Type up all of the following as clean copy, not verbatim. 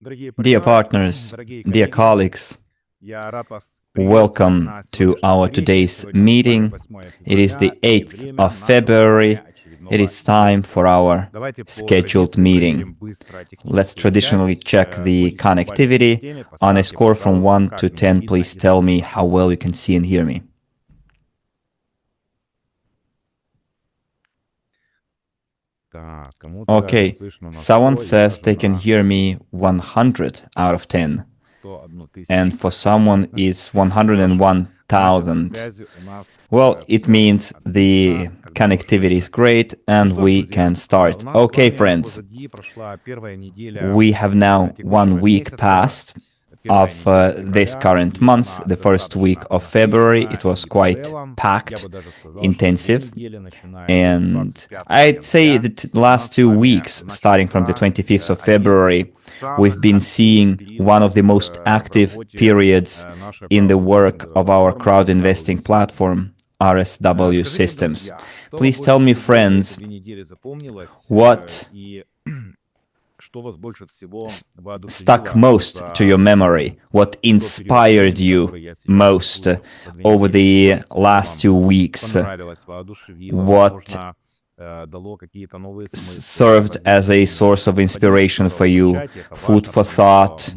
Dear partners, dear colleagues, welcome to our today's meeting. It is the 8th of February. It is time for our scheduled meeting. Let's traditionally check the connectivity. On a score from 1 to 10, please tell me how well you can see and hear me. Okay, someone says they can hear me 100 out of 10. And for someone it's 101,000. Well, it means the connectivity is great and we can start. Okay, friends, we have now 1 week passed of this current month, the first week of February. It was quite packed, intensive, and I'd say the last 2 weeks, starting from the 25th of February, we've been seeing one of the most active periods in the work of our crowd investing platform, RSW Systems. Please tell me, friends, what stuck most to your memory, what inspired you most over the last 2 weeks, what served as a source of inspiration for you, food for thought,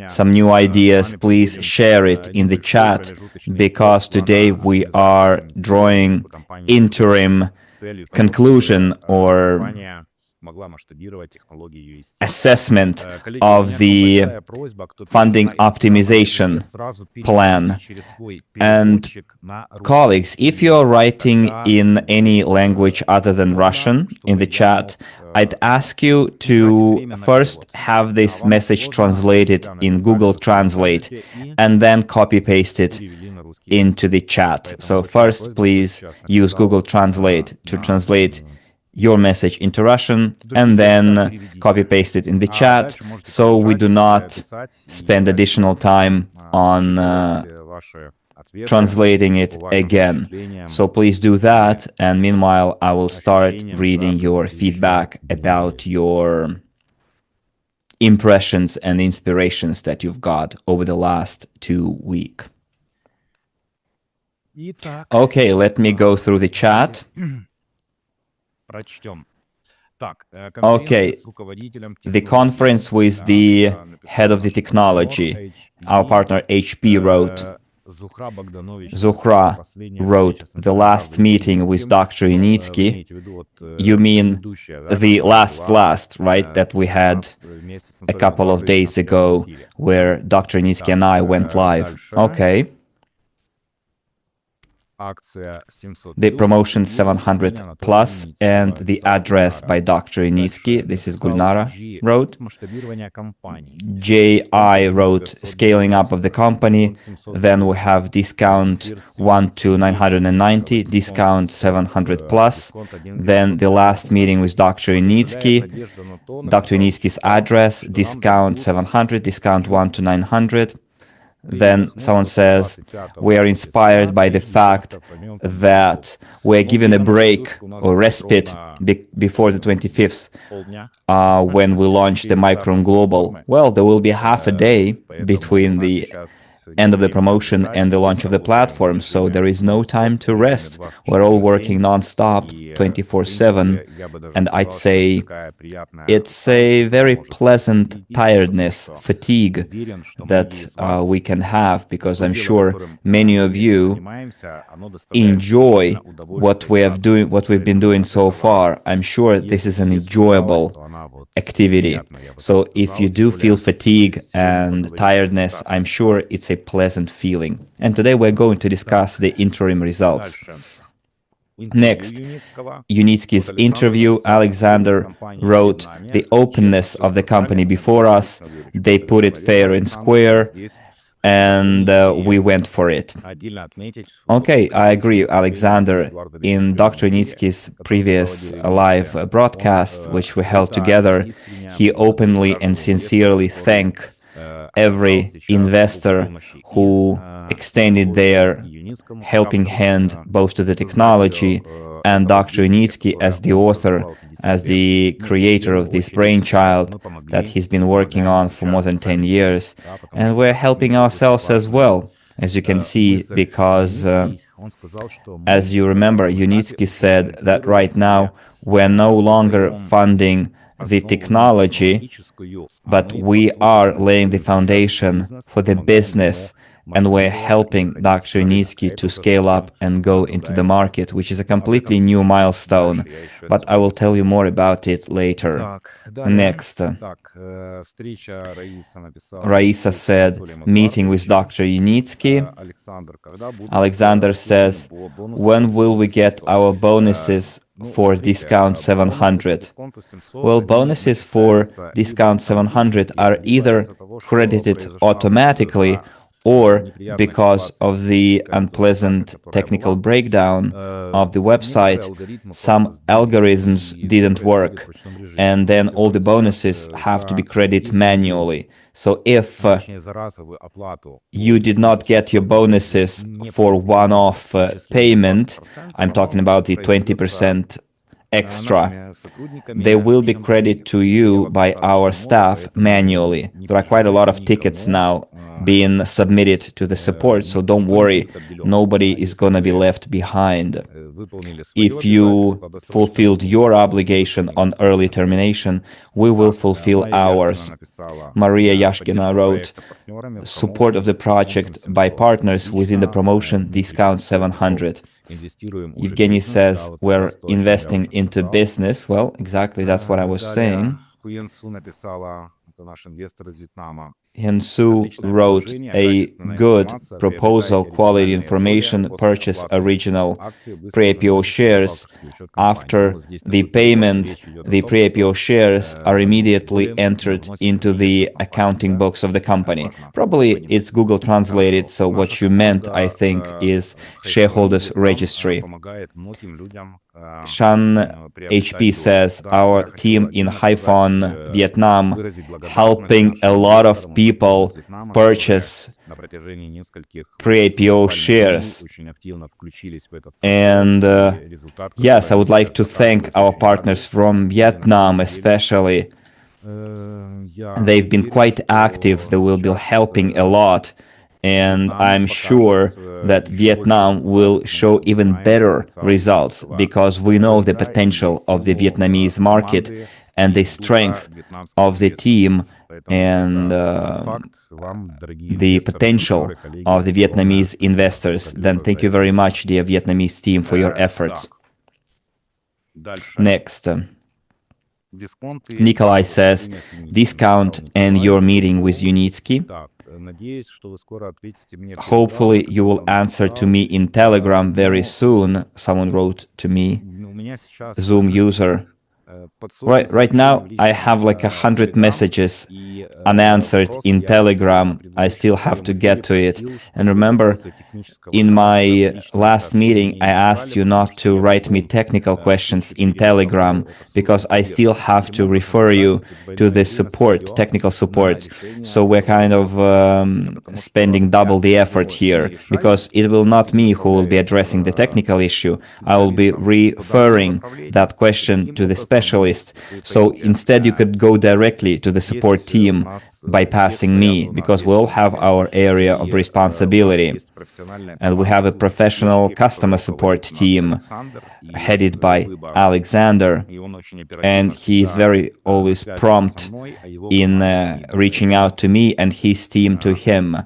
some new ideas. Please share it in the chat, because today we are drawing interim conclusion or assessment of the funding optimization plan. And colleagues, if you're writing in any language other than Russian in the chat, I'd ask you to first have this message translated in Google Translate and then copy-paste it into the chat. So first, please use Google Translate to translate your message into Russian and then copy-paste it in the chat, so we do not spend additional time on translating it again. So please do that, and meanwhile I will start reading your feedback about your impressions and inspirations that you've got over the last 2 weeks. Okay, let me go through the chat. Okay, the conference with the head of the technology, our partner HP wrote, Zuhra wrote, the last meeting with Dr. Yunitsky. You mean the last, right, that we had a couple of days ago where Dr. Yunitsky and I went live. Okay. The promotion 700 plus and the address by Dr. Yunitsky. This is Gulnara wrote. J.I. wrote scaling up of the company. Then we have discount 1 to 990, discount 700 plus. Then the last meeting with Dr. Yunitsky. Dr. Yunitsky's address, discount 700, discount 1 to 900. Then someone says, we are inspired by the fact that we're given a break or respite before the 25th when we launch the Micron Global. Well, there will be half a day between the end of the promotion and the launch of the platform, so there is no time to rest. We're all working non-stop, 24/7, and I'd say it's a very pleasant tiredness, fatigue that we can have, because I'm sure many of you enjoy what we've been doing so far. I'm sure this is an enjoyable activity. So if you do feel fatigue and tiredness, I'm sure it's a pleasant feeling. And today we're going to discuss the interim results. Next, Yunitsky's interview. Alexander wrote, the openness of the company before us, they put it fair and square, and we went for it. Okay, I agree, Alexander. In Dr. Yunitsky's previous live broadcast, which we held together, he openly and sincerely thanked every investor who extended their helping hand both to the technology and Dr. Yunitsky as the author, as the creator of this brainchild that he's been working on for more than 10 years. And we're helping ourselves as well, as you can see, because as you remember, Unitsky said that right now we're no longer funding the technology, but we are laying the foundation for the business, and we're helping Dr. Unitsky to scale up and go into the market, which is a completely new milestone, but I will tell you more about it later. Next. Raisa said, meeting with Dr. Yunitsky. Alexander says, when will we get our bonuses for discount 700? Well, bonuses for discount 700 are either credited automatically or because of the unpleasant technical breakdown of the website, some algorithms didn't work, and then all the bonuses have to be credited manually. So if you did not get your bonuses for one-off payment, I'm talking about the 20% extra, they will be credited to you by our staff manually. There are quite a lot of tickets now being submitted to the support, so don't worry, nobody is going to be left behind. If you fulfilled your obligation on early termination, we will fulfill ours. Maria Yashkina wrote, support of the project by partners within the promotion discount 700. Evgeny says, we're investing into business. Well, exactly, that's what I was saying. Hyunsu wrote a good proposal, quality information, purchase original pre-IPO shares. After the payment, the pre-IPO shares are immediately entered into the accounting books of the company. Probably it's Google translated, so what you meant, I think, is shareholders registry. Shan HP says, our team in Haiphong, Vietnam, helping a lot of people purchase pre-IPO shares. And yes, I would like to thank our partners from Vietnam especially. They've been quite active. They will be helping a lot. And I'm sure that Vietnam will show even better results because we know the potential of the Vietnamese market and the strength of the team and the potential of the Vietnamese investors. Then thank you very much, dear Vietnamese team, for your efforts. Next. Nikolai says, discount and your meeting with Yunitsky. Hopefully you will answer to me in Telegram very soon, someone wrote to me, Zoom user. Right now I have like 100 messages unanswered in Telegram. I still have to get to it. And remember, in my last meeting, I asked you not to write me technical questions in Telegram because I still have to refer you to the support, technical support. So we're kind of spending double the effort here because it will not me who will be addressing the technical issue. I will be referring that question to the specialist. So instead you could go directly to the support team bypassing me, because we all have our area of responsibility. And we have a professional customer support team headed by Alexander, and he is very always prompt in reaching out to me and his team to him.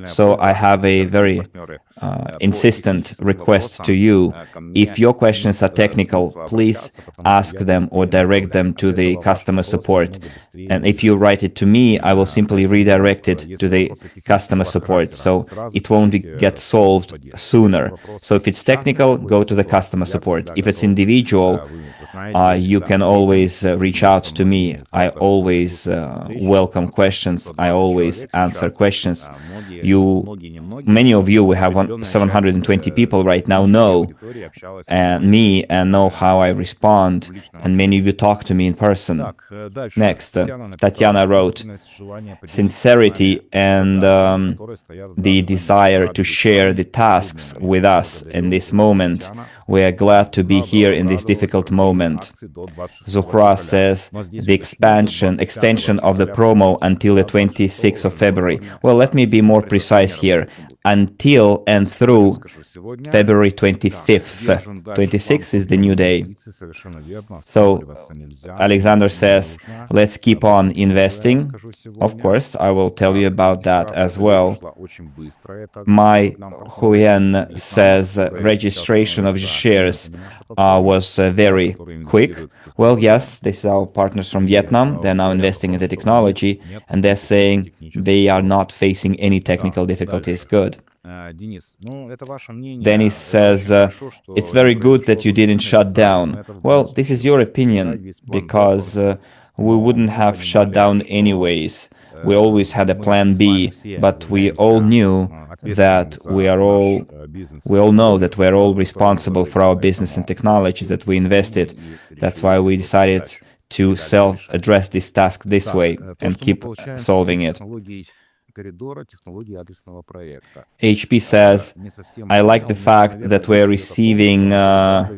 So I have a very insistent request to you. If your questions are technical, please ask them or direct them to the customer support. And if you write it to me, I will simply redirect it to the customer support. So it won't get solved sooner. So if it's technical, go to the customer support. If it's individual, you can always reach out to me. I always welcome questions. I always answer questions. Many of you, we have 720 people right now, know me and know how I respond, and many of you talk to me in person. Next, Tatiana wrote, sincerity and the desire to share the tasks with us in this moment. We are glad to be here in this difficult moment. Zuhra says the extension of the promo until the 26th of February. Well, let me be more precise here. Until and through February 25th. 26th is the new day. So Alexander says, let's keep on investing. Of course, I will tell you about that as well. My Huyen says registration of shares was very quick. Well, yes, this is our partners from Vietnam. They're now investing in the technology, and they're saying they are not facing any technical difficulties. Good. Dennis says, it's very good that you didn't shut down. Well, this is your opinion, because we wouldn't have shut down anyways. We always had a plan B, but we all knew that we all know that we're all responsible for our business and technologies that we invested. That's why we decided to self-address this task this way and keep solving it. HP says, I like the fact that we're receiving, that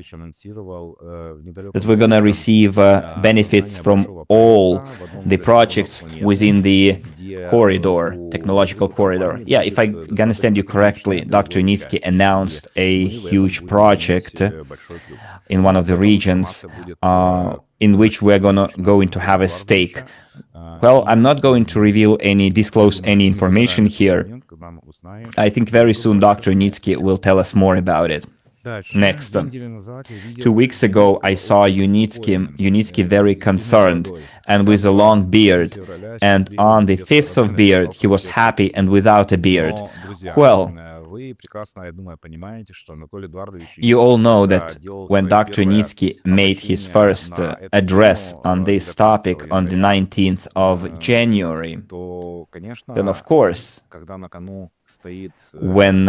we're going to receive benefits from all the projects within the corridor, technological corridor. Yeah, if I understand you correctly, Dr. Yunitsky announced a huge project in one of the regions in which we're going to have a stake. Well, I'm not going to disclose any information here. I think very soon Dr. Yunitsky will tell us more about it. Next. 2 weeks ago, I saw Yunitsky very concerned and with a long beard. And on the 5th of beard, he was happy and without a beard. Well, you all know that when Dr. Yunitsky made his first address on this topic on the 19th of January, then of course, when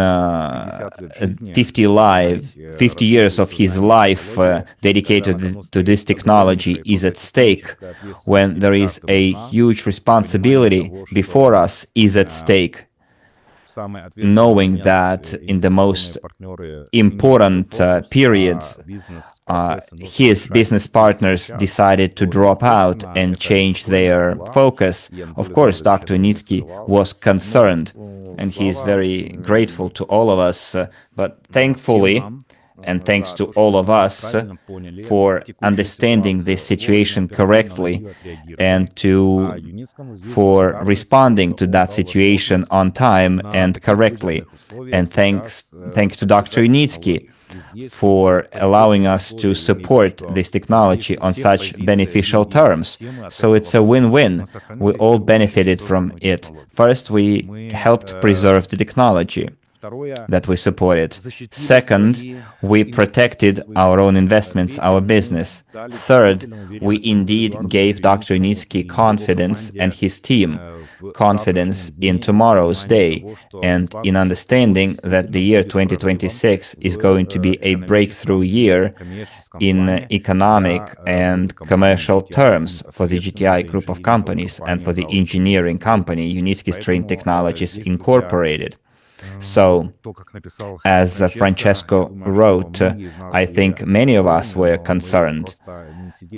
50 years of his life dedicated to this technology is at stake, when there is a huge responsibility before us is at stake, knowing that in the most important periods, his business partners decided to drop out and change their focus. Of course, Dr. Yunitsky was concerned, and he is very grateful to all of us, but thankfully, and thanks to all of us for understanding this situation correctly and for responding to that situation on time and correctly. And thanks to Dr. Yunitsky for allowing us to support this technology on such beneficial terms. So it's a win-win. We all benefited from it. First, we helped preserve the technology that we supported. Second, we protected our own investments, our business. Third, we indeed gave Dr. Yunitsky confidence and his team confidence in tomorrow's day and in understanding that the year 2026 is going to be a breakthrough year in economic and commercial terms for the GTI group of companies and for the engineering company, Yunitsky Strain Technologies Incorporated. So, as Francesco wrote, I think many of us were concerned,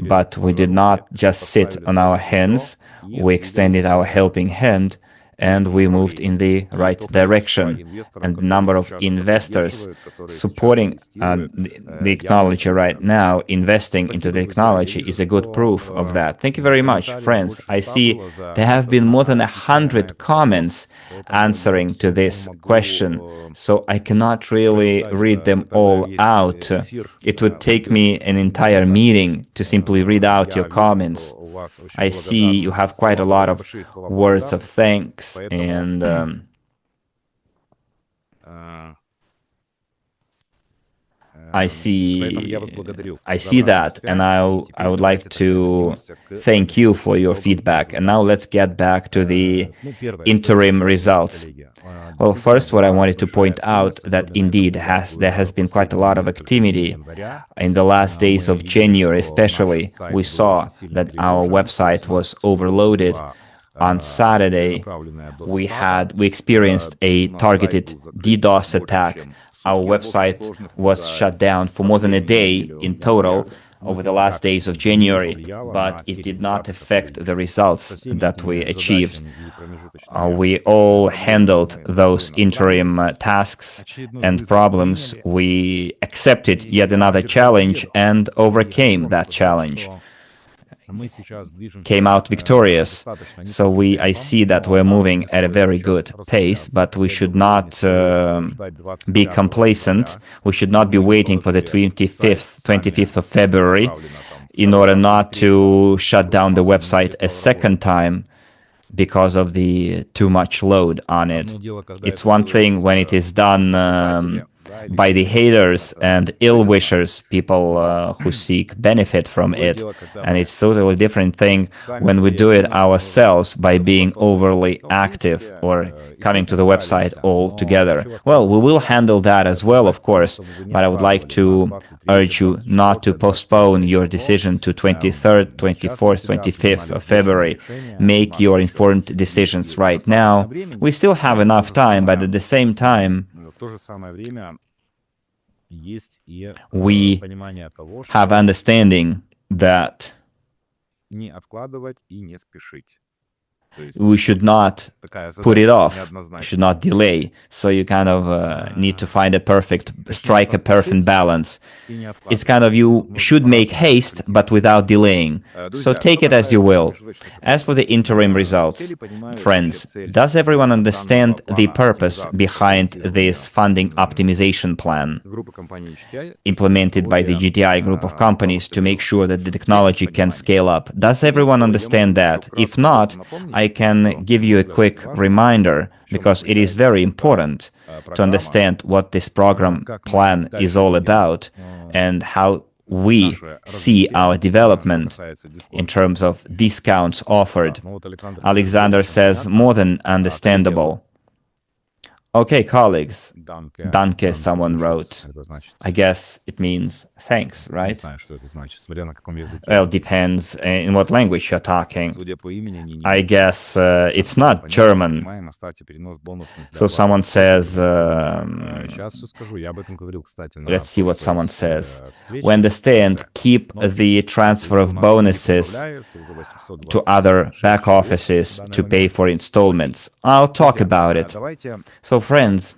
but we did not just sit on our hands, we extended our helping hand, and we moved in the right direction. And the number of investors supporting the technology right now, investing into the technology, is a good proof of that. Thank you very much, friends. I see there have been more than 100 comments answering to this question, so I cannot really read them all out. It would take me an entire meeting to simply read out your comments. I see you have quite a lot of words of thanks, and I see that, and I would like to thank you for your feedback. And now let's get back to the interim results. Well, first, what I wanted to point out that indeed there has been quite a lot of activity in the last days of January, especially. We saw that our website was overloaded. On Saturday, we experienced a targeted DDoS attack. Our website was shut down for more than a day in total over the last days of January, but it did not affect the results that we achieved. We all handled those interim tasks and problems. We accepted yet another challenge and overcame that challenge. Came out victorious. So I see that we're moving at a very good pace, but we should not be complacent. We should not be waiting for the 25th of February in order not to shut down the website a second time because of the too much load on it. It's one thing when it is done by the haters and ill-wishers, people who seek benefit from it. And it's totally different thing when we do it ourselves by being overly active or coming to the website all together. Well, we will handle that as well, of course, but I would like to urge you not to postpone your decision to 23rd, 24th, 25th of February. Make your informed decisions right now. We still have enough time, but at the same time, we have understanding that we should not put it off, should not delay. So you kind of need to find strike a perfect balance. It's kind of you should make haste, but without delaying. So take it as you will. As for the interim results, friends, does everyone understand the purpose behind this funding optimization plan implemented by the GTI group of companies to make sure that the technology can scale up? Does everyone understand that? If not, I can give you a quick reminder, because it is very important to understand what this plan is all about and how we see our development in terms of discounts offered. Alexander says, more than understandable. Okay, colleagues, danke, someone wrote. I guess it means thanks, right? Well, depends in what language you're talking. I guess it's not German. So someone says, let's see what someone says. We understand, keep the transfer of bonuses to other back offices to pay for installments. I'll talk about it. So friends,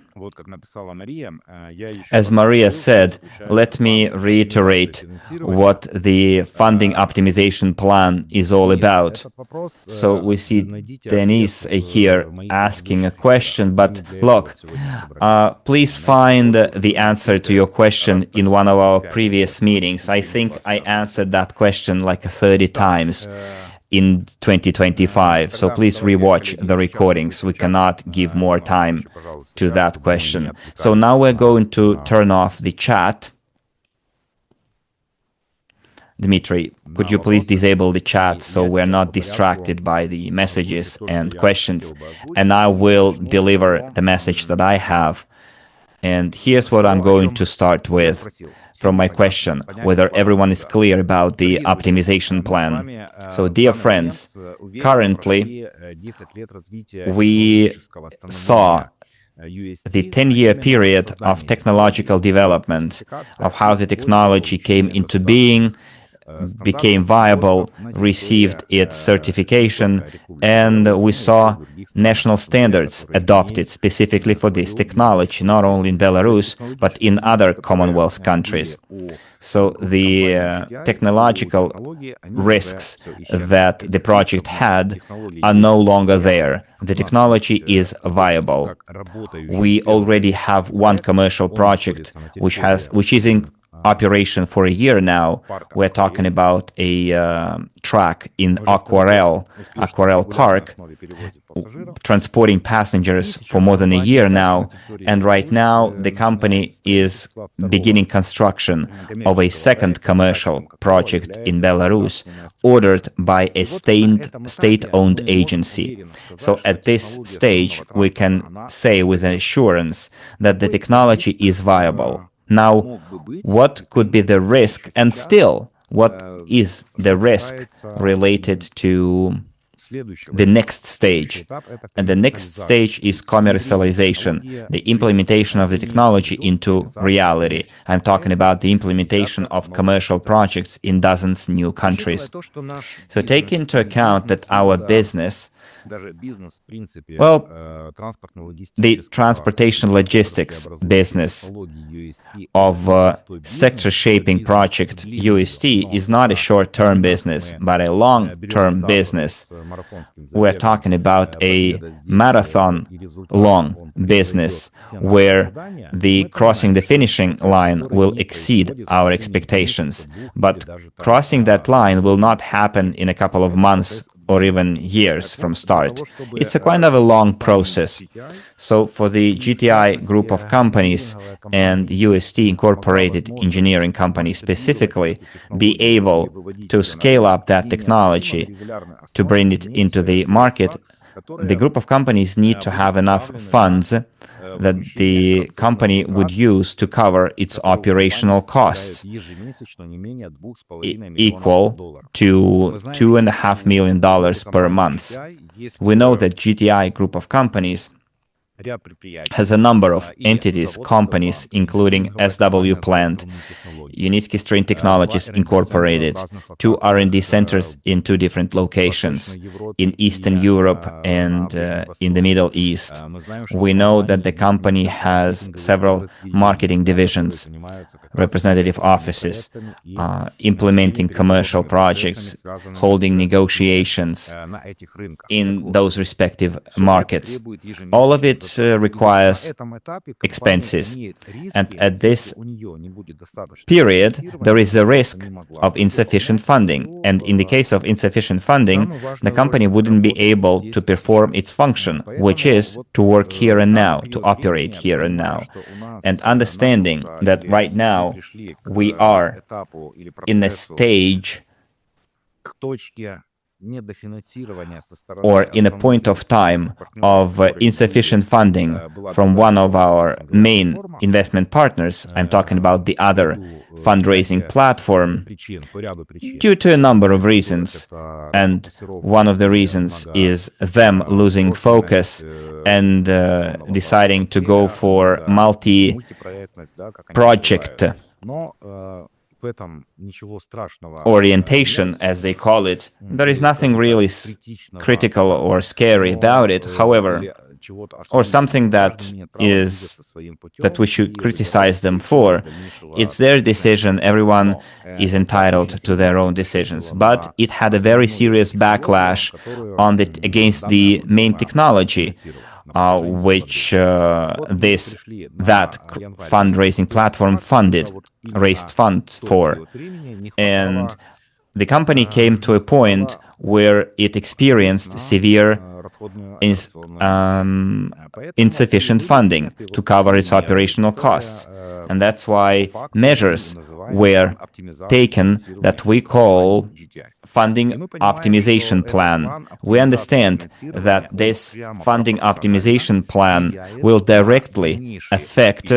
as Maria said, let me reiterate what the funding optimization plan is all about. So we see Denise here asking a question, but look, please find the answer to your question in one of our previous meetings. I think I answered that question like 30 times in 2025. So please rewatch the recordings. We cannot give more time to that question. So now we're going to turn off the chat. Dmitry, could you please disable the chat so we're not distracted by the messages and questions? And I will deliver the message that I have. And here's what I'm going to start with from my question, whether everyone is clear about the optimization plan. So, dear friends, currently we saw the 10-year period of technological development, of how the technology came into being, became viable, received its certification, and we saw national standards adopted specifically for this technology, not only in Belarus, but in other Commonwealth countries. So the technological risks that the project had are no longer there. The technology is viable. We already have one commercial project which is in operation for a year now. We're talking about a track in Aquarel Park, transporting passengers for more than a year now. And right now, the company is beginning construction of a second commercial project in Belarus, ordered by a state-owned agency. So at this stage, we can say with assurance that the technology is viable. Now, what could be the risk, and still, what is the risk related to the next stage? And the next stage is commercialization, the implementation of the technology into reality. I'm talking about the implementation of commercial projects in dozens new countries. So take into account that our business, well, the transportation logistics business of sector-shaping project UST is not a short-term business, but a long-term business. We're talking about a marathon-long business where the crossing the finishing line will exceed our expectations. But crossing that line will not happen in a couple of months or even years from start. It's a kind of a long process. So for the GTI group of companies and UST Incorporated engineering company specifically, be able to scale up that technology, to bring it into the market, the group of companies need to have enough funds that the company would use to cover its operational costs, equal to $2.5 million per month. We know that GTI group of companies has a number of entities, companies, including SW Plant, Yunitsky Strain Technologies Incorporated, 2 R&D centers in 2 different locations, in Eastern Europe and in the Middle East. We know that the company has several marketing divisions, representative offices, implementing commercial projects, holding negotiations in those respective markets. All of it requires expenses, and at this period there is a risk of insufficient funding, and in the case of insufficient funding, the company wouldn't be able to perform its function, which is to work here and now, to operate here and now. And understanding that right now we are in a stage or in a point of time of insufficient funding from one of our main investment partners, I'm talking about the other fundraising platform, due to a number of reasons. And one of the reasons is them losing focus and deciding to go for multi-project orientation, as they call it. There is nothing really critical or scary about it, however, or something that we should criticize them for. It's their decision. Everyone is entitled to their own decisions, but it had a very serious backlash on against the main technology which that fundraising platform raised funds for. And the company came to a point where it experienced severe insufficient funding to cover its operational costs. And that's why measures were taken that we call funding optimization plan. We understand that this funding optimization plan will directly affect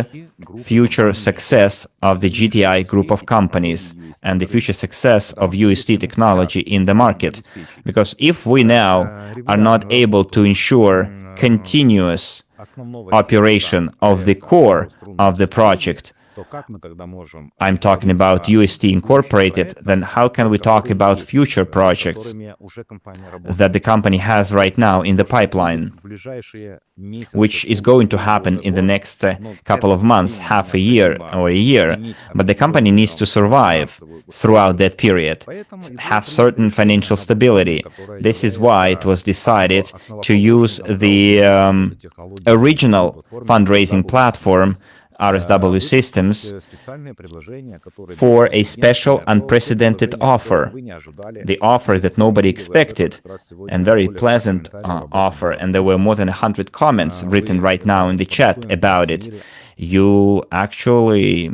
future success of the GTI group of companies and the future success of UST technology in the market. Because if we now are not able to ensure continuous operation of the core of the project, I'm talking about UST Incorporated, then how can we talk about future projects that the company has right now in the pipeline, which is going to happen in the next couple of months, half a year or a year, but the company needs to survive throughout that period, have certain financial stability. This is why it was decided to use the original fundraising platform RSW systems for a special unprecedented offer. The offer that nobody expected, and very pleasant offer, and there were more than 100 comments written right now in the chat about it. You actually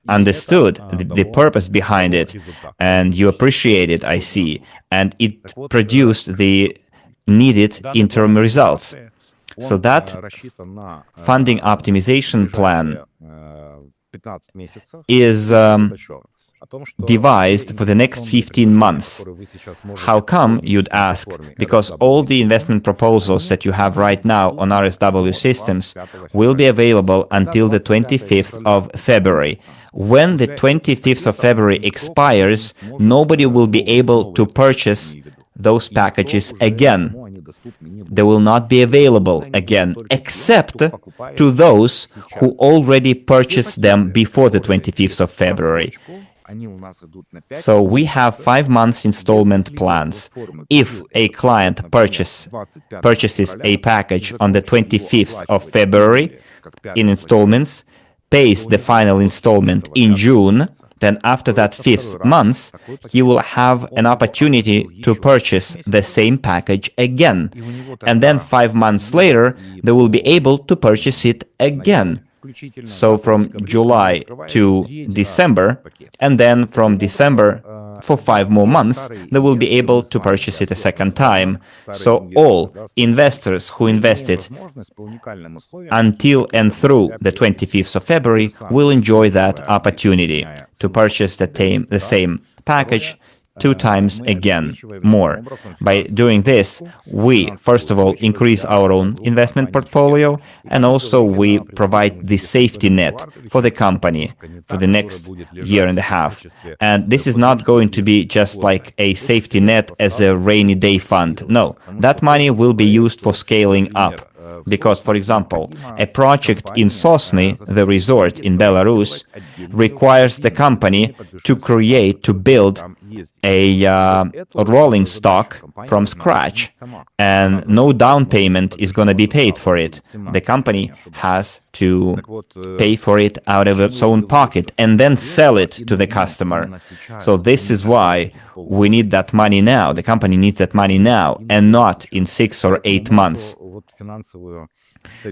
understood the purpose behind it, and you appreciate it, I see, and it produced the needed interim results. So that funding optimization plan is devised for the next 15 months. How come, you'd ask? Because all the investment proposals that you have right now on RSW systems will be available until the 25th of February. When the 25th of February expires, nobody will be able to purchase those packages again. They will not be available again, except to those who already purchased them before the 25th of February. So we have 5 months installment plans. If a client purchases a package on the 25th of February in installments, pays the final installment in June, then after that 5th month, he will have an opportunity to purchase the same package again. And then 5 months later, they will be able to purchase it again. So from July to December, and then from December for 5 more months, they will be able to purchase it a second time. So all investors who invested until and through the 25th of February will enjoy that opportunity to purchase the same package 2 times again more. By doing this, we, first of all, increase our own investment portfolio, and also we provide the safety net for the company for the next year and a half. And this is not going to be just like a safety net as a rainy day fund. No, that money will be used for scaling up. Because, for example, a project in Sosny, the resort in Belarus, requires the company to build a rolling stock from scratch, and no down payment is going to be paid for it. The company has to pay for it out of its own pocket and then sell it to the customer. So this is why we need that money now. The company needs that money now and not in 6 or 8 months.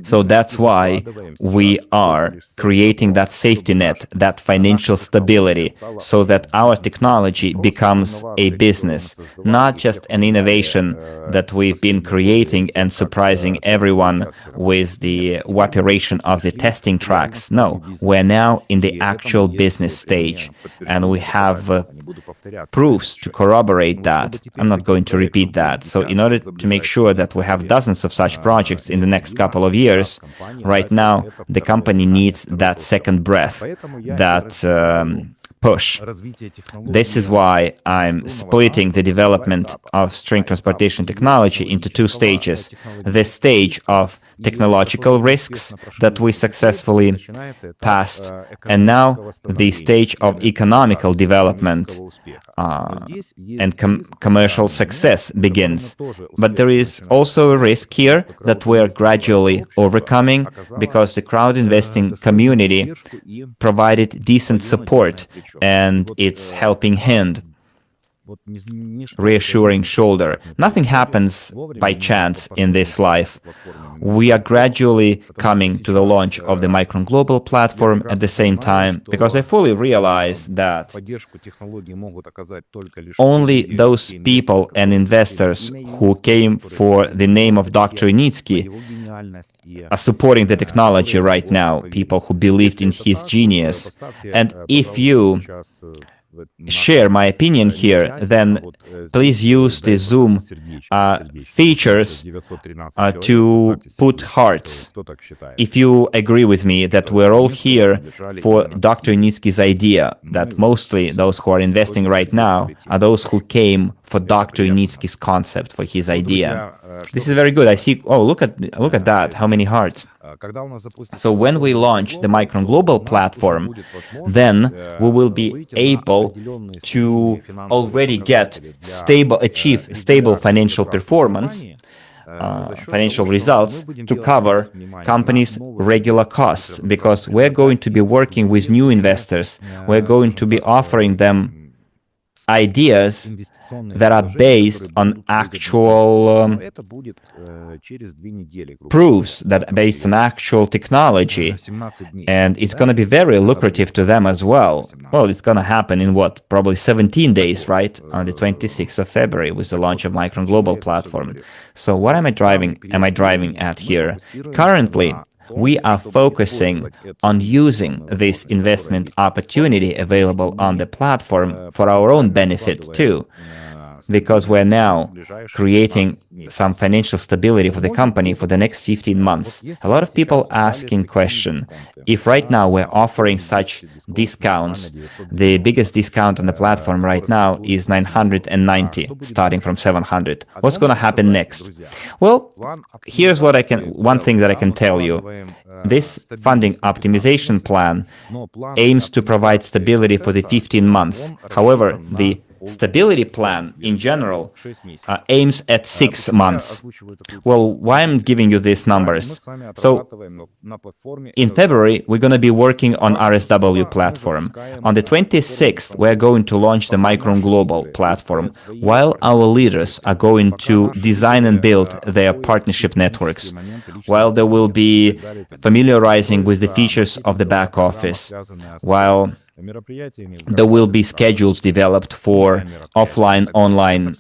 So that's why we are creating that safety net, that financial stability, so that our technology becomes a business, not just an innovation that we've been creating and surprising everyone with the operation of the testing tracks. No, we're now in the actual business stage, and we have proofs to corroborate that. I'm not going to repeat that. So in order to make sure that we have dozens of such projects in the next couple of years, right now the company needs that second breath, that push. This is why I'm splitting the development of string transportation technology into 2 stages. The stage of technological risks that we successfully passed, and now the stage of economical development and commercial success begins. But there is also a risk here that we are gradually overcoming, because the crowd investing community provided decent support and its helping hand, reassuring shoulder. Nothing happens by chance in this life. We are gradually coming to the launch of the Micron Global platform at the same time, because I fully realize that only those people and investors who came for the name of Dr. Yunitsky are supporting the technology right now, people who believed in his genius. And if you share my opinion here, then please use the Zoom features to put hearts. If you agree with me that we're all here for Dr. Yunitsky's idea, that mostly those who are investing right now are those who came for Dr. Yunitsky's concept, for his idea. This is very good. I see, oh, look at that, how many hearts. So when we launch the Micron Global platform, then we will be able to already achieve stable financial performance financial results to cover companies' regular costs, because we're going to be working with new investors. We're going to be offering them ideas that are based on actual proofs, that are based on actual technology, and it's going to be very lucrative to them as well. Well, it's going to happen in what, probably 17 days, right? On the 26th of February with the launch of Micron Global Platform. So what am I driving at here? Currently, we are focusing on using this investment opportunity available on the platform for our own benefit too, because we're now creating some financial stability for the company for the next 15 months. A lot of people asking question, if right now we're offering such discounts, the biggest discount on the platform right now is 990, starting from 700. What's going to happen next? Well, here's one thing that I can tell you. This funding optimization plan aims to provide stability for the 15 months. However, the stability plan in general aims at 6 months. Well, why I'm giving you these numbers? So in February, we're going to be working on RSW platform. On the 26th, we're going to launch the Micron Global platform, while our leaders are going to design and build their partnership networks, while they will be familiarizing with the features of the back office, while there will be schedules developed for offline, online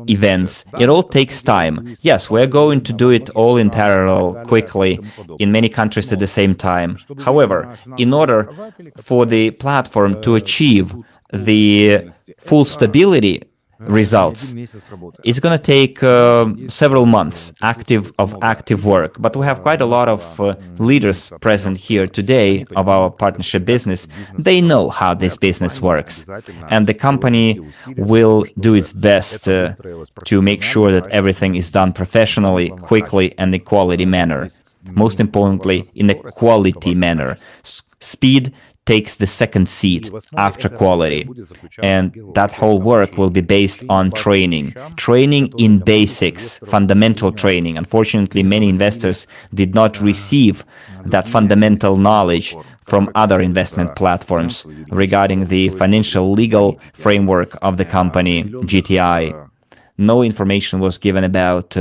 events. It all takes time. Yes, we're going to do it all in parallel, quickly, in many countries at the same time. However, in order for the platform to achieve the full stability results, it's going to take several months of active work. But we have quite a lot of leaders present here today of our partnership business. They know how this business works, and the company will do its best to make sure that everything is done professionally, quickly, and in a quality manner. Most importantly, in a quality manner. Speed takes the second seat after quality, and that whole work will be based on training in basics, fundamental training. Unfortunately, many investors did not receive that fundamental knowledge from other investment platforms regarding the financial legal framework of the company, GTI. No information was given about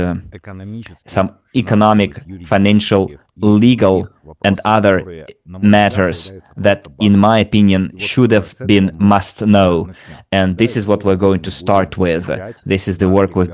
some economic, financial, legal, and other matters that, in my opinion, should have been must know. And this is what we're going to start with. This is the work we'll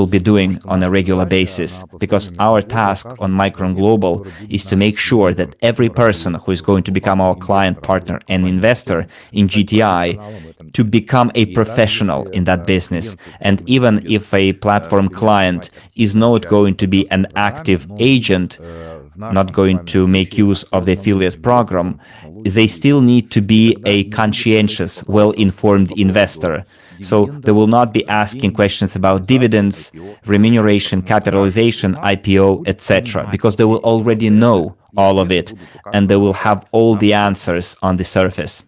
be doing on a regular basis, because our task on Micron Global is to make sure that every person who is going to become our client, partner, and investor in GTI to become a professional in that business. And even if a platform client is not going to be an active agent, not going to make use of the affiliate program, they still need to be a conscientious, well-informed investor. So they will not be asking questions about dividends, remuneration, capitalization, IPO, etc., because they will already know all of it, and they will have all the answers on the surface.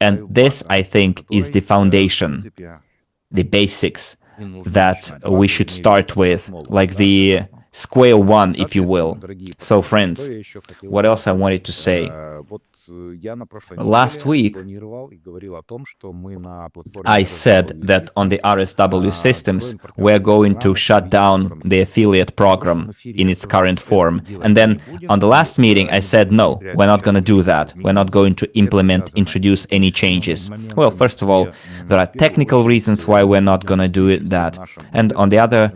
And this, I think, is the foundation, the basics that we should start with, like the square one, if you will. So, friends, what else I wanted to say? Last week, I said that on the RSW systems, we're going to shut down the affiliate program in its current form. And then on the last meeting, I said, no, we're not going to do that. We're not going to introduce any changes. Well, first of all, there are technical reasons why we're not going to do that. And on the other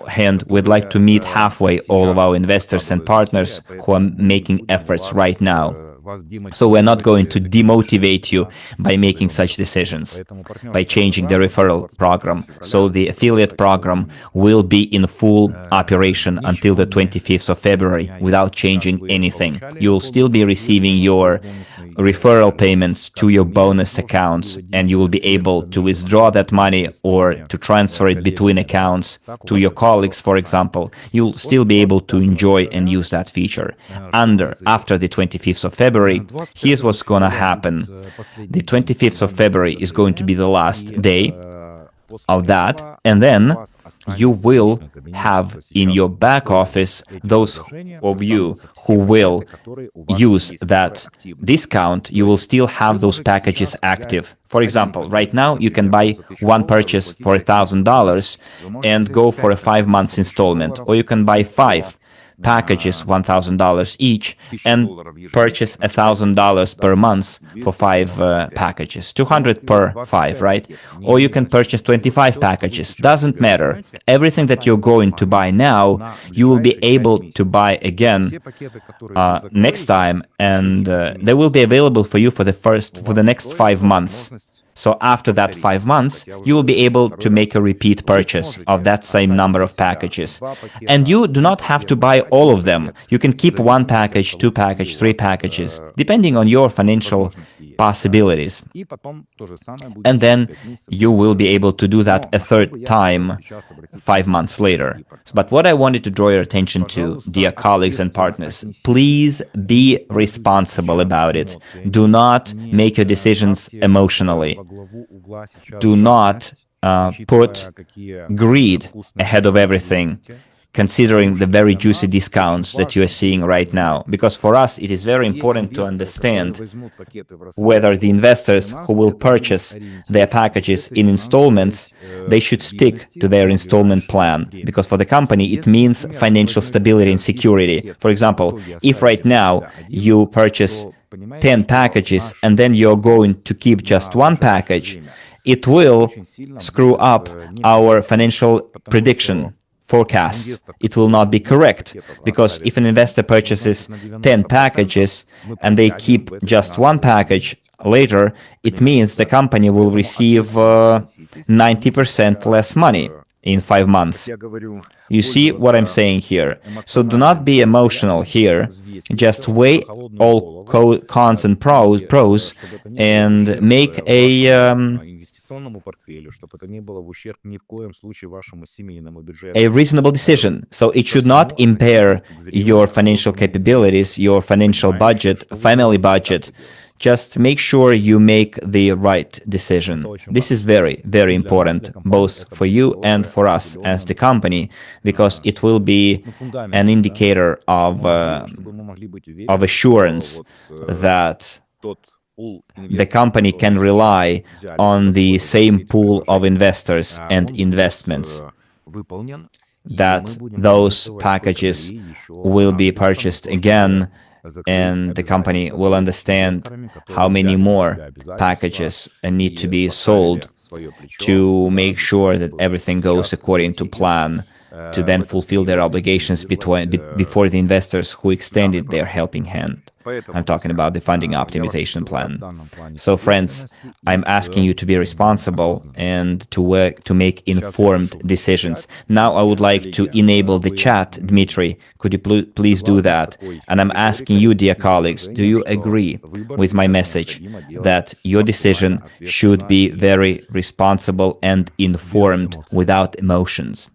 hand, we'd like to meet halfway all of our investors and partners who are making efforts right now. So we're not going to demotivate you by making such decisions, by changing the referral program. So the affiliate program will be in full operation until the 25th of February without changing anything. You'll still be receiving your referral payments to your bonus accounts, and you will be able to withdraw that money or to transfer it between accounts to your colleagues, for example. You'll still be able to enjoy and use that feature. After the 25th of February, here's what's going to happen. The 25th of February is going to be the last day of that, and then you will have in your back office those of you who will use that discount. You will still have those packages active. For example, right now you can buy one purchase for $1,000 and go for a 5 months installment, or you can buy 5 packages, $1,000 each, and purchase $1,000 per month for 5 packages, 200 per 5, right? Or you can purchase 25 packages. Doesn't matter. Everything that you're going to buy now, you will be able to buy again next time, and they will be available for you for the next 5 months. So after that 5 months, you will be able to make a repeat purchase of that same number of packages. And you do not have to buy all of them. You can keep 1 package, 2 packages, 3 packages, depending on your financial possibilities. And then you will be able to do that a third time 5 months later. But what I wanted to draw your attention to, dear colleagues and partners, please be responsible about it. Do not make your decisions emotionally. Do not put greed ahead of everything, considering the very juicy discounts that you are seeing right now. Because for us, it is very important to understand whether the investors who will purchase their packages in installments, they should stick to their installment plan. Because for the company, it means financial stability and security. For example, if right now you purchase 10 packages and then you're going to keep just 1 package, it will screw up our financial prediction forecasts. It will not be correct, because if an investor purchases 10 packages and they keep just 1 package later, it means the company will receive 90% less money in 5 months. You see what I'm saying here? So do not be emotional here. Just weigh all cons and pros and make a reasonable decision. So it should not impair your financial capabilities, your financial budget, family budget. Just make sure you make the right decision. This is very, very important, both for you and for us as the company, because it will be an indicator of assurance that the company can rely on the same pool of investors and investments, that those packages will be purchased again, and the company will understand how many more packages need to be sold to make sure that everything goes according to plan, to then fulfill their obligations before the investors who extended their helping hand. I'm talking about the funding optimization plan. So friends, I'm asking you to be responsible and to make informed decisions. Now I would like to enable the chat. Dmitry, could you please do that? And I'm asking you, dear colleagues, do you agree with my message that your decision should be very responsible and informed without emotions?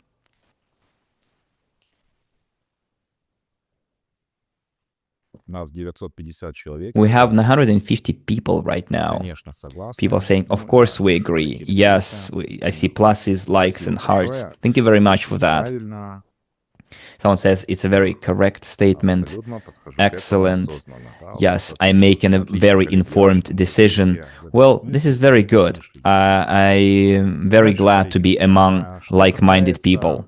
We have 950 people right now. People saying, of course we agree. Yes, I see pluses, likes, and hearts. Thank you very much for that. Someone says, it's a very correct statement. Excellent. Yes, I'm making a very informed decision. Well, this is very good. I'm very glad to be among like-minded people.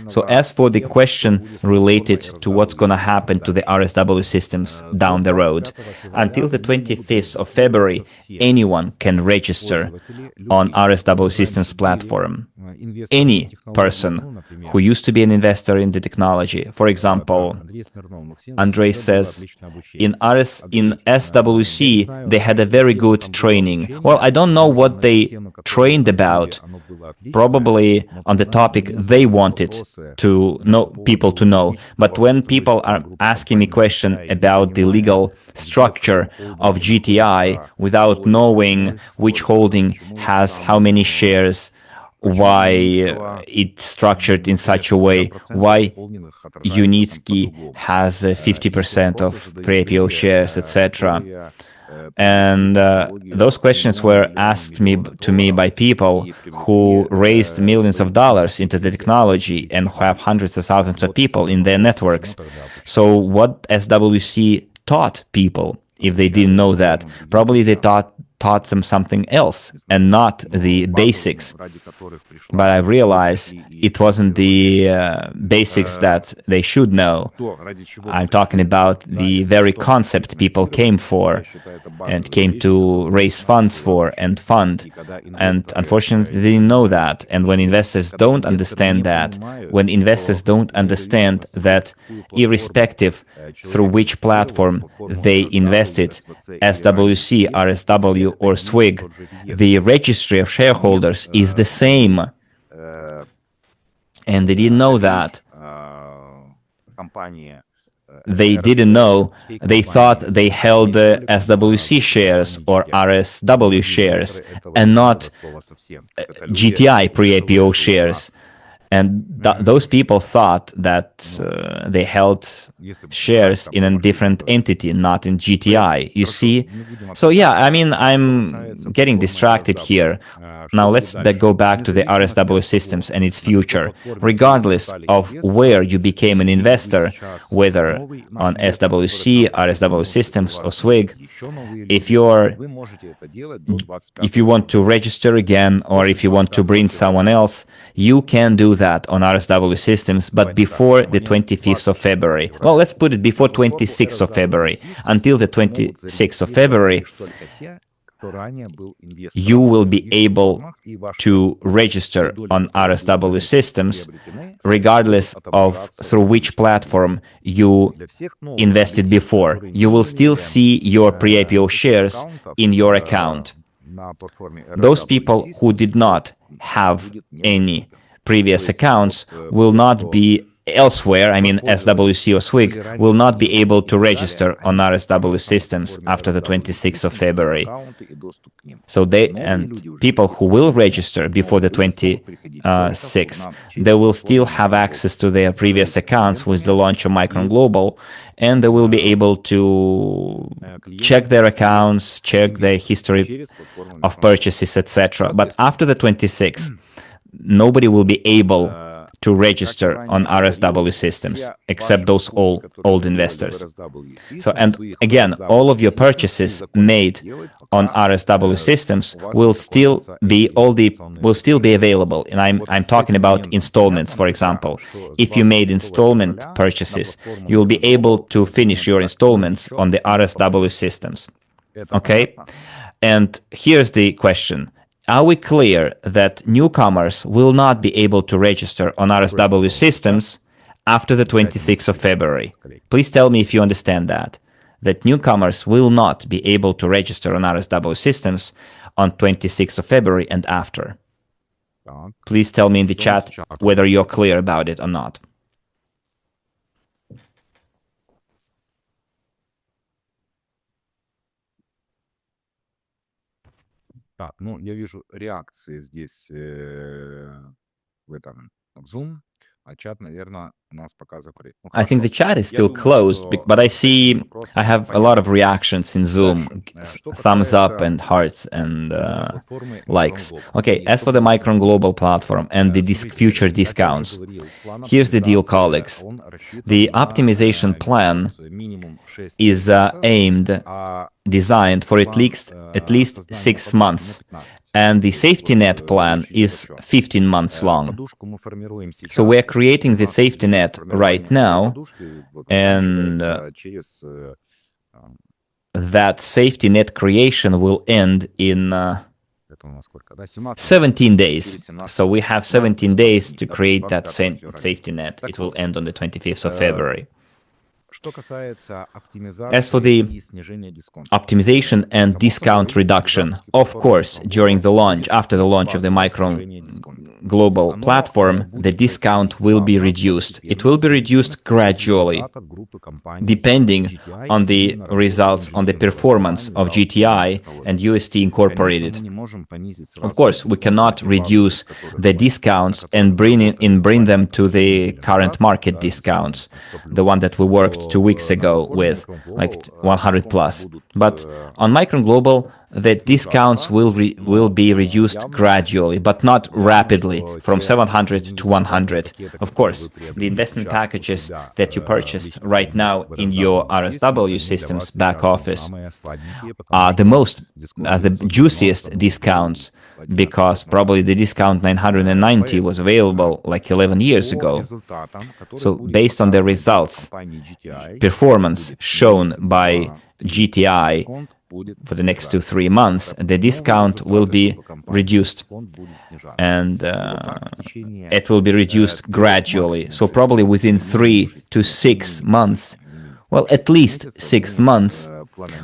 So as for the question related to what's going to happen to the RSW systems down the road, until the 25th of February, anyone can register on RSW systems platform. Any person who used to be an investor in the technology. For example, Andrei says, in SWC, they had a very good training. Well, I don't know what they trained about, probably on the topic they wanted to know, people to know. But when people are asking me questions about the legal structure of GTI without knowing which holding has how many shares, why it's structured in such a way, why Yunitsky has 50% of pre-IPO shares, etc. And those questions were asked to me by people who raised millions of dollars into the technology and who have hundreds of thousands of people in their networks. So what SWC taught people, if they didn't know that? Probably they taught them something else and not the basics. But I realized it wasn't the basics that they should know. I'm talking about the very concept people came for and came to raise funds for and fund. And unfortunately, they didn't know that. And when investors don't understand that, when investors don't understand that irrespective through which platform they invested, SWC, RSW, or SWIG, the registry of shareholders is the same. And they didn't know that. They didn't know. They thought they held SWC shares or RSW shares and not GTI pre-IPO shares. And those people thought that they held shares in a different entity, not in GTI, you see? So yeah, I mean, I'm getting distracted here. Now let's go back to the RSW systems and its future. Regardless of where you became an investor, whether on SWC, RSW systems, or SWIG, if you want to register again or if you want to bring someone else, you can do that on RSW systems, but before the 25th of February. Well, let's put it before 26th of February. Until the 26th of February, you will be able to register on RSW systems, regardless of through which platform you invested before. You will still see your pre-IPO shares in your account. Those people who did not have any previous accounts will not be elsewhere, I mean SWC or SWIG, will not be able to register on RSW systems after the 26th of February. So people who will register before the 26th, they will still have access to their previous accounts with the launch of Micron Global, and they will be able to check their accounts, check their history of purchases, etc. But after the 26th, nobody will be able to register on RSW systems, except those old investors. So, and again, all of your purchases made on RSW systems will still be available. And I'm talking about installments, for example. If you made installment purchases, you'll be able to finish your installments on the RSW systems. Okay? And here's the question. Are we clear that newcomers will not be able to register on RSW systems after the 26th of February? Please tell me if you understand that newcomers will not be able to register on RSW systems on 26th of February and after. Please tell me in the chat whether you're clear about it or not. Так, ну, я вижу реакции здесь в Zoom, а чат, наверное, у нас пока закрыт. I think the chat is still closed, but I have a lot of reactions in Zoom, thumbs up and hearts and likes. Okay, as for the Micron Global platform and the future discounts, here's the deal, colleagues. The optimization plan is designed for at least 6 months, and the safety net plan is 15 months long. So we're creating the safety net right now, and that safety net creation will end in 17 days. So we have 17 days to create that safety net. It will end on the 25th of February. As for the optimization and discount reduction, of course, after the launch of the Micron Global platform, the discount will be reduced. It will be reduced gradually, depending on the results, on the performance of GTI and UST Incorporated. Of course, we cannot reduce the discounts and bring them to the current market discounts, the one that we worked 2 weeks ago with, like 100 plus. But on Micron Global, the discounts will be reduced gradually, but not rapidly, from 700 to 100. Of course, the investment packages that you purchased right now in your RSW systems back office are the juiciest discounts, because probably the discount 990 was available like 11 years ago. So based on the results, performance shown by GTI for the next 2-3 months, the discount will be reduced, and it will be reduced gradually. So probably within 3 to 6 months, well, at least 6 months,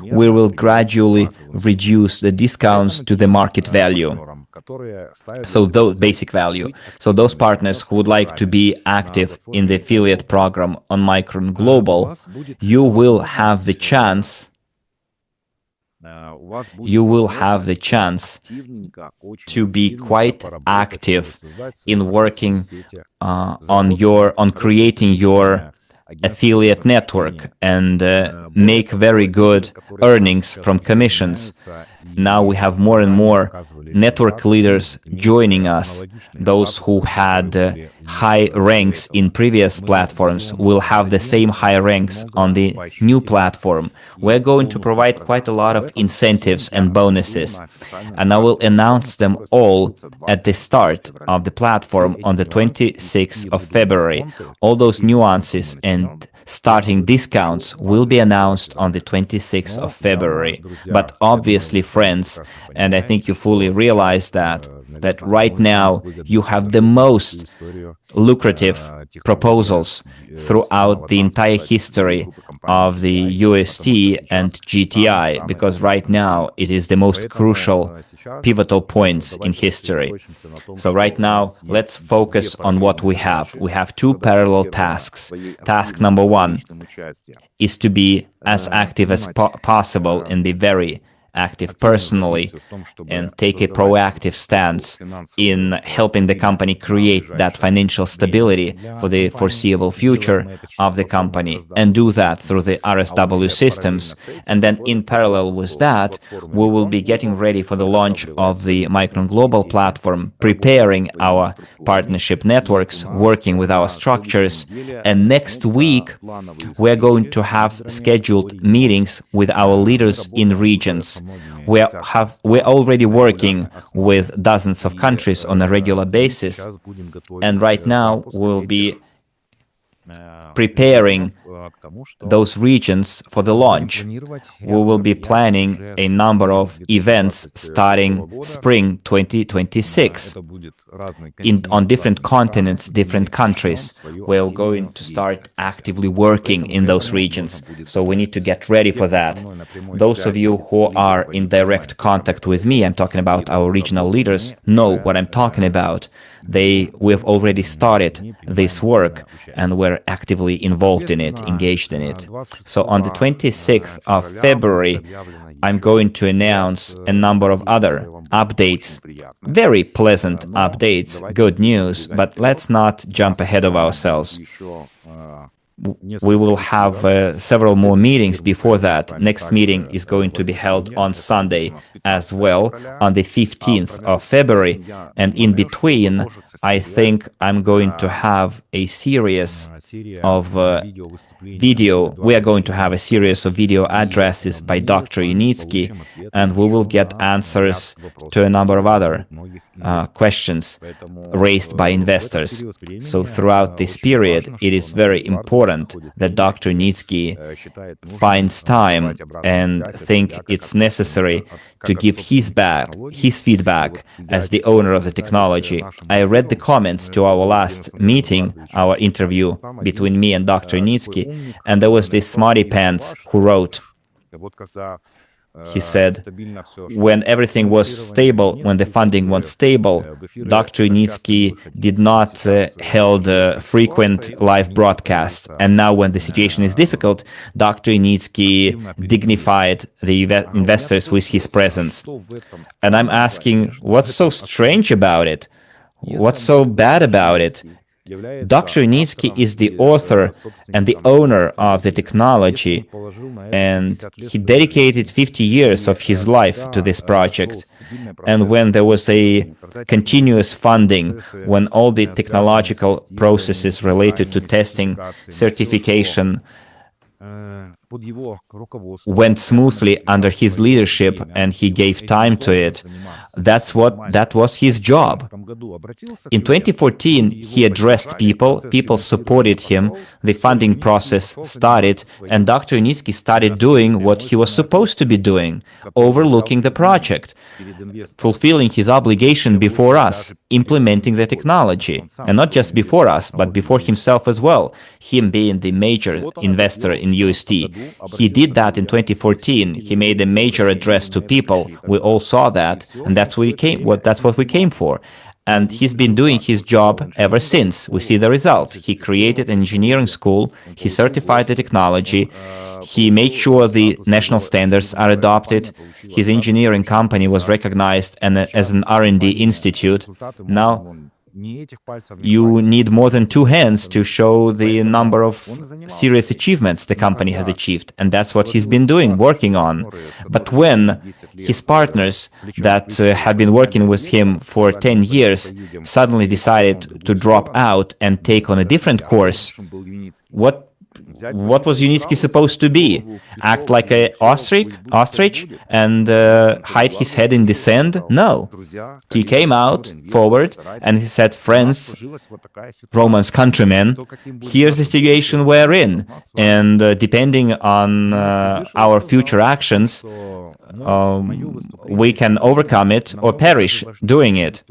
we will gradually reduce the discounts to the market value. So those basic value. So those partners who would like to be active in the affiliate program on Micron Global, you will have the chance to be quite active in working on creating your affiliate network and make very good earnings from commissions. Now we have more and more network leaders joining us. Those who had high ranks in previous platforms will have the same high ranks on the new platform. We're going to provide quite a lot of incentives and bonuses, and I will announce them all at the start of the platform on the 26th of February. All those nuances and starting discounts will be announced on the 26th of February. But obviously, friends, and I think you fully realize that right now you have the most lucrative proposals throughout the entire history of the UST and GTI, because right now it is the most crucial, pivotal points in history. So right now, let's focus on what we have. We have 2 parallel tasks. Task number 1 is to be as active as possible and be very active personally and take a proactive stance in helping the company create that financial stability for the foreseeable future of the company, and do that through the RSW systems. And then in parallel with that, we will be getting ready for the launch of the Micron Global platform, preparing our partnership networks, working with our structures, and next week we're going to have scheduled meetings with our leaders in regions. We're already working with dozens of countries on a regular basis, and right now we'll be preparing those regions for the launch. We will be planning a number of events starting spring 2026 on different continents, different countries. We're going to start actively working in those regions, so we need to get ready for that. Those of you who are in direct contact with me, I'm talking about our regional leaders, know what I'm talking about. We've already started this work and we're actively involved in it, engaged in it. So on the 26th of February, I'm going to announce a number of other updates, very pleasant updates, good news, but let's not jump ahead of ourselves. We will have several more meetings before that. Next meeting is going to be held on Sunday as well, on the 15th of February. And in between, I think I'm going to have a series of video. We are going to have a series of video addresses by Dr. Yunitsky, and we will get answers to a number of other questions raised by investors. So throughout this period, it is very important that Dr. Yunitsky finds time and think it's necessary to give his feedback as the owner of the technology. I read the comments to our last meeting, our interview between me and Dr. Yunitsky, and there was this smarty pants who wrote, he said, when everything was stable, when the funding was stable, Dr. Yunitsky did not held frequent live broadcasts. And now when the situation is difficult, Dr. Yunitsky dignified the investors with his presence. And I'm asking, what's so strange about it? What's so bad about it? Dr. Yunitsky is the author and the owner of the technology, and he dedicated 50 years of his life to this project. And when there was a continuous funding, when all the technological processes related to testing, certification, went smoothly under his leadership and he gave time to it, that was his job. In 2014, he addressed people supported him, the funding process started, and Dr. Yunitsky started doing what he was supposed to be doing, overlooking the project, fulfilling his obligation before us, implementing the technology, and not just before us, but before himself as well, him being the major investor in UST. He did that in 2014. He made a major address to people. We all saw that, and that's what we came for. And he's been doing his job ever since. We see the result. He created an engineering school, he certified the technology, he made sure the national standards are adopted, his engineering company was recognized as an R&D institute. Now, you need more than 2 hands to show the number of serious achievements the company has achieved, and that's what he's been doing, working on. But when his partners that had been working with him for 10 years suddenly decided to drop out and take on a different course, what was Yunitsky supposed to be? Act like an ostrich and hide his head in the sand? No. He came out forward and he said, friends, Romans, countrymen, here's the situation we're in. And depending on our future actions, we can overcome it or perish doing it.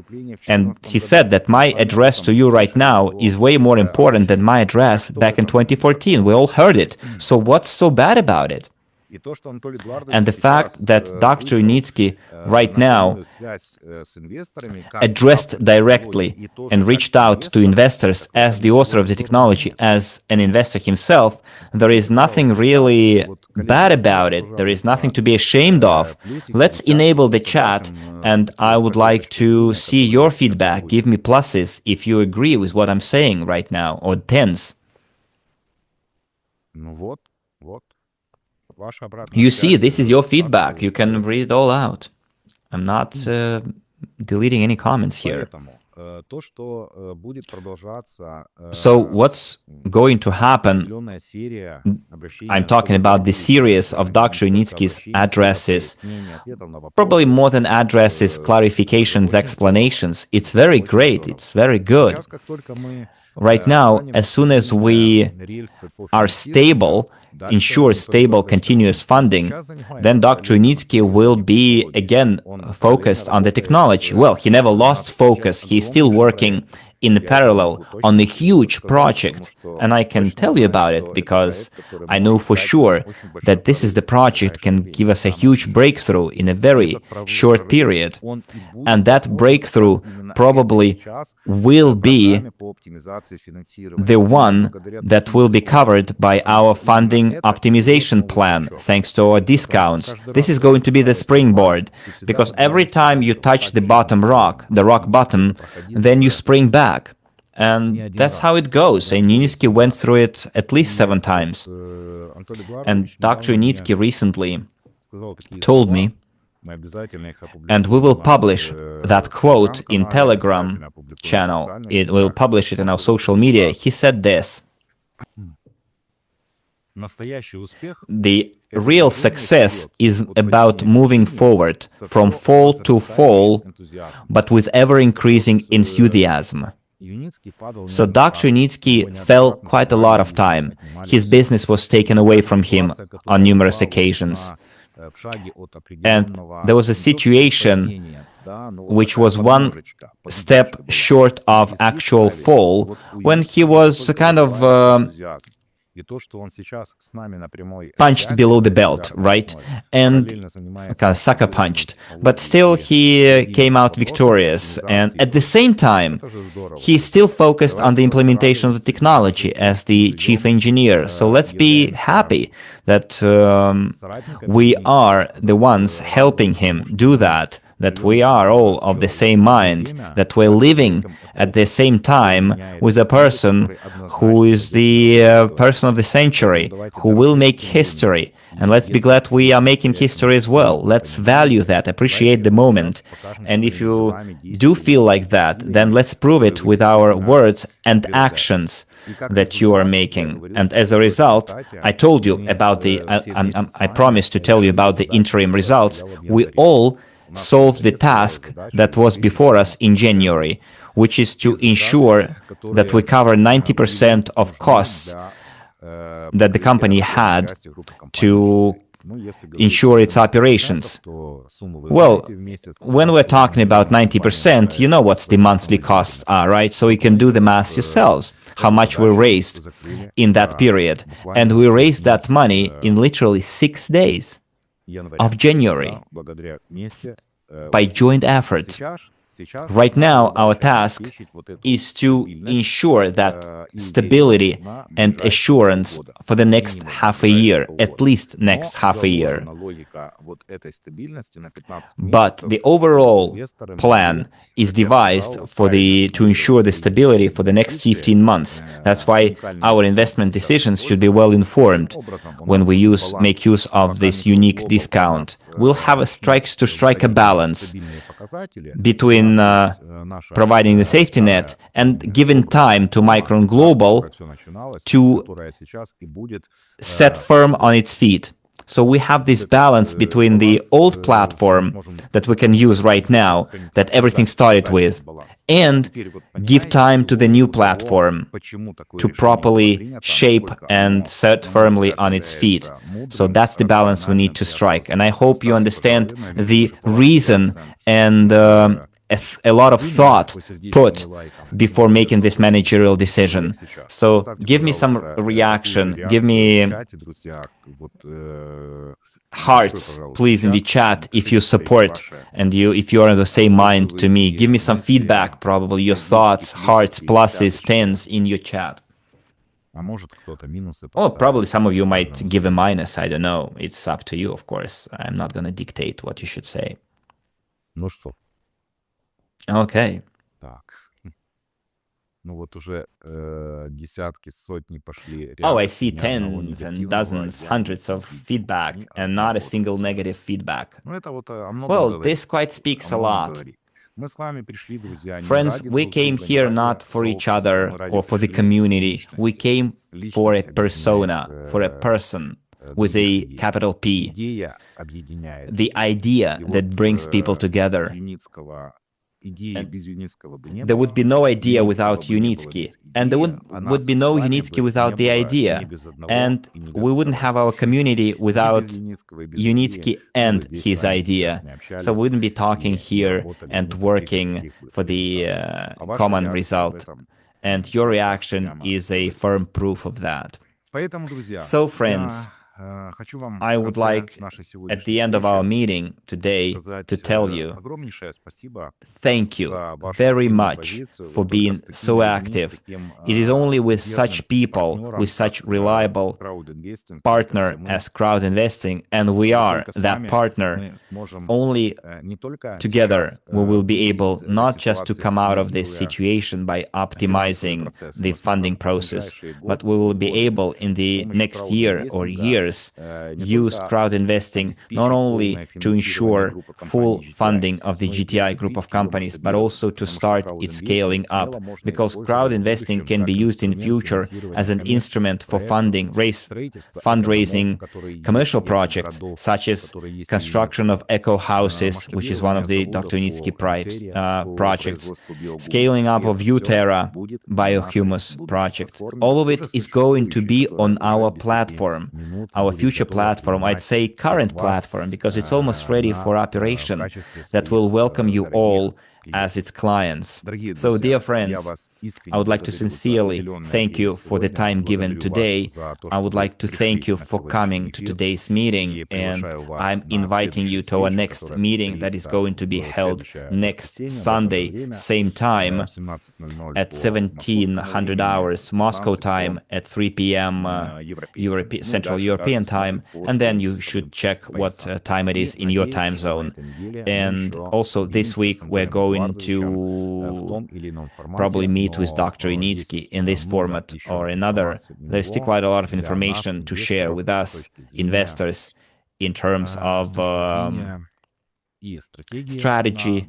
And he said that my address to you right now is way more important than my address back in 2014. We all heard it. So what's so bad about it? And the fact that Dr. Yunitsky right now addressed directly and reached out to investors as the author of the technology, as an investor himself, there is nothing really bad about it. There is nothing to be ashamed of. Let's enable the chat, and I would like to see your feedback. Give me pluses if you agree with what I'm saying right now, or tens. You see, this is your feedback. You can read it all out. I'm not deleting any comments here. So what's going to happen? I'm talking about the series of Dr. Yunitsky's addresses, probably more than addresses, clarifications, explanations. It's very great. It's very good. Right now, as soon as we are stable, ensure stable continuous funding, then Dr. Yunitsky will be again focused on the technology. Well, he never lost focus. He's still working in parallel on a huge project, and I can tell you about it because I know for sure that this is the project can give us a huge breakthrough in a very short period, and that breakthrough probably will be the one that will be covered by our funding optimization plan thanks to our discounts. This is going to be the springboard, because every time you touch the bottom rock, the rock bottom, then you spring back. And that's how it goes. And Yunitsky went through it at least 7 times. And Dr. Yunitsky recently told me, and we will publish that quote in Telegram channel. It will publish it in our social media. He said this: the real success is about moving forward from fall to fall, but with ever-increasing enthusiasm. So Dr. Yunitsky fell quite a lot of time. His business was taken away from him on numerous occasions. And there was a situation which was one step short of actual fall, when he was kind of punched below the belt, right? And kind of sucker punched. But still, he came out victorious. And at the same time, he still focused on the implementation of the technology as the chief engineer. So let's be happy that we are the ones helping him do that. That we are all of the same mind, that we're living at the same time with a person who is the person of the century, who will make history. And let's be glad we are making history as well. Let's value that, appreciate the moment. And if you do feel like that, then let's prove it with our words and actions that you are making. And as a result, I told you about I promised to tell you about the interim results. We all solve the task that was before us in January, which is to ensure that we cover 90% of costs that the company had to ensure its operations. Well, when we're talking about 90%, you know what the monthly costs are, right? So you can do the math yourselves, how much we raised in that period. And we raised that money in literally 6 days of January by joint efforts. Right now, our task is to ensure that stability and assurance for the next half a year, at least next half a year. But the overall plan is devised to ensure the stability for the next 15 months. That's why our investment decisions should be well informed when we make use of this unique discount. We'll have to strike a balance between providing the safety net and giving time to Micron Global to set firm on its feet. So we have this balance between the old platform that we can use right now, that everything started with, and give time to the new platform to properly shape and set firmly on its feet. So that's the balance we need to strike. And I hope you understand the reason and a lot of thought put before making this managerial decision. So give me some reaction, give me hearts, please, in the chat if you support and if you are in the same mind to me. Give me some feedback, probably your thoughts, hearts, pluses, tens in your chat. Oh, probably some of you might give a minus, I don't know. It's up to you, of course. I'm not going to dictate what you should say. Okay. Oh, I see tens and dozens, hundreds of feedback, and not a single negative feedback. Well, this quite speaks a lot. Friends, we came here not for each other or for the community. We came for a persona, for a person with a capital P. The idea that brings people together. There would be no idea without Yunitsky, and there would be no Yunitsky without the idea, and we wouldn't have our community without Yunitsky and his idea. So we wouldn't be talking here and working for the common result. And your reaction is a firm proof of that. So, friends, I would like, at the end of our meeting today, to tell you, thank you very much for being so active. It is only with such people, with such reliable partner as crowd investing, and we are that partner, only together we will be able not just to come out of this situation by optimizing the funding process, but we will be able in the next year or years use crowd investing not only to ensure full funding of the GTI group of companies, but also to start its scaling up, because crowd investing can be used in future as an instrument for fundraising commercial projects, such as construction of eco houses, which is one of the Dr. Yunitsky projects, scaling up of Uterra biohumus project. All of it is going to be on our platform, our future platform, I'd say current platform, because it's almost ready for operation, that will welcome you all as its clients. Дорогие So, друзья, dear я friends, вас I искренне would like to благодарю за sincerely уделенное thank время you for the сегодня. time given Благодарю today. вас за то, I что would вы like to thank пришли you на for coming сегодняшний to эфир. today's meeting, И and приглашаю вас I'm на inviting you следующую to our встречу, next которая meeting that is состоится going to be в held следующее next воскресенье в это же Sunday, время same time, в 17:00 at по московскому 1700 времени, hours Moscow Франции, time, по at 3 p.m. европейскому. Ну и Central дальше European каждый смотрит time, по and then своим you часовым should check what поясам. time it И is in your надеюсь, time что на zone. этой неделе мы And еще also this увидимся week с we're Анатолием going Эдуардовичем в to том или ином probably формате, meet with но Dr. Yunitsky есть in this много format еще or another. информации у There's still него quite a lot of для нас, information to share инвесторов, with с us, точки зрения investors, in terms с of точки зрения и стратегии на strategy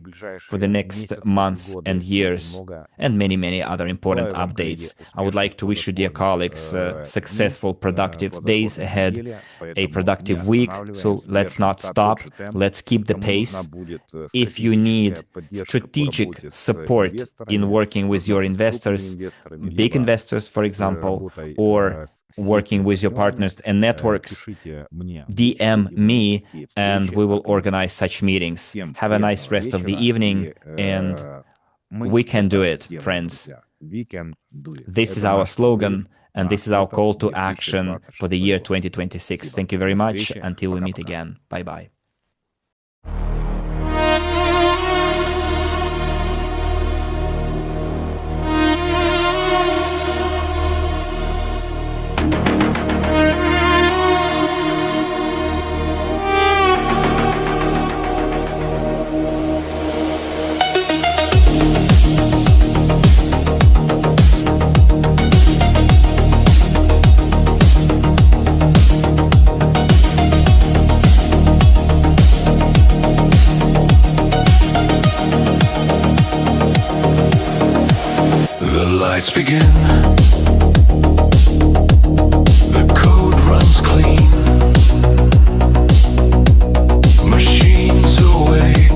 for the ближайшие next месяцы и months and годы и years, много and many, другого. many other important Желаю вам, коллеги, updates. I would like успешных, to wish you, dear плодотворных colleagues, дней, successful, productive days плодотворной ahead, недели, a поэтому не productive week. So останавливаемся, let's держим not stop. тот же темп. Let's keep the Кому нужна pace. будет If you стратегическая need поддержка по strategic работе с support in инвесторами, working with your возможно, с крупными investors, инвесторами, big либо investors, for с example, работой or с working сетью with your партнерами, partners and networks, пишите мне в личку, DM и мы me, такие and встречи we will организуем. organize such meetings. Всем Have a nice приятного rest of the вечера, evening, и and мы we can do это it, сделаем, friends. друзья. We can do it. This is Это our наш призыв slogan, and на this is our этот call to action for the 2026 year год. 2026. Спасибо. Thank you very До much. встречи. Until we meet Пока-пока. again. Bye bye. The lights begin. The code runs clean. Machines awake,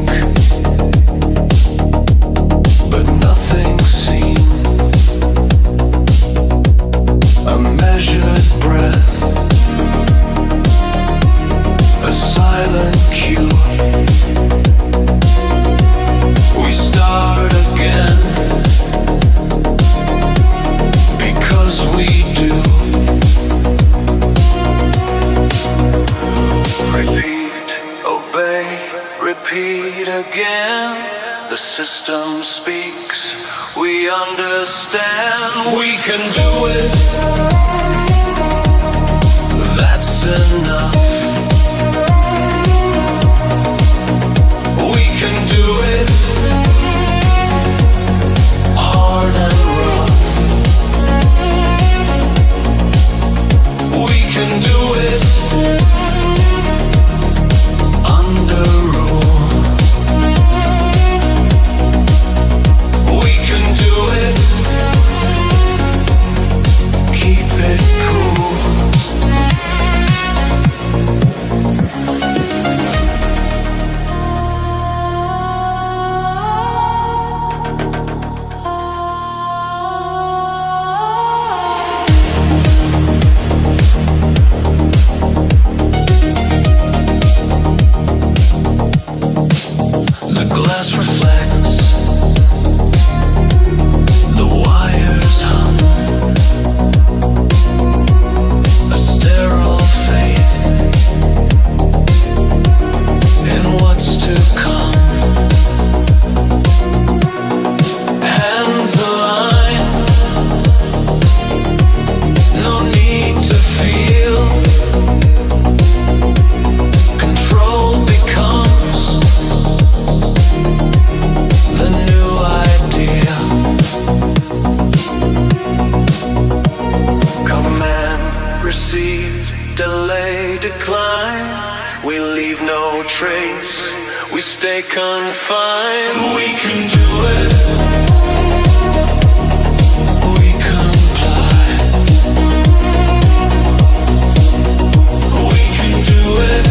but nothing's seen. A measured breath, a silent cue. We start again. Because we do. Repeat, obey, repeat again. The system speaks, we understand. We can do it. That's enough. We can do it. Hard and rough. We can do it under rule. We can do it. Keep it cool. The glass reflects, the wires hum, a sterile faith in what's to come. Hands aligned, no need to feel. Control becomes the new idea. Command, receive, delay, decline. We leave no trace, we stay confined. We can do it. We comply. We can do it.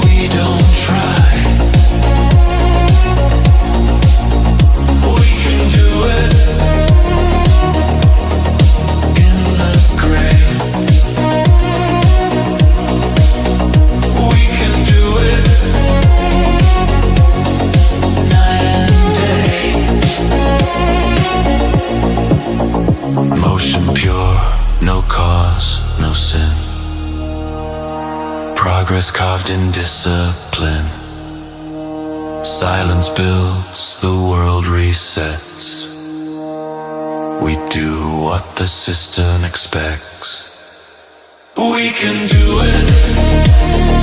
We don't try. We can do it in the gray. We can do it Progress carved in discipline. Silence builds, the world resets. We do what the system expects. We can do it.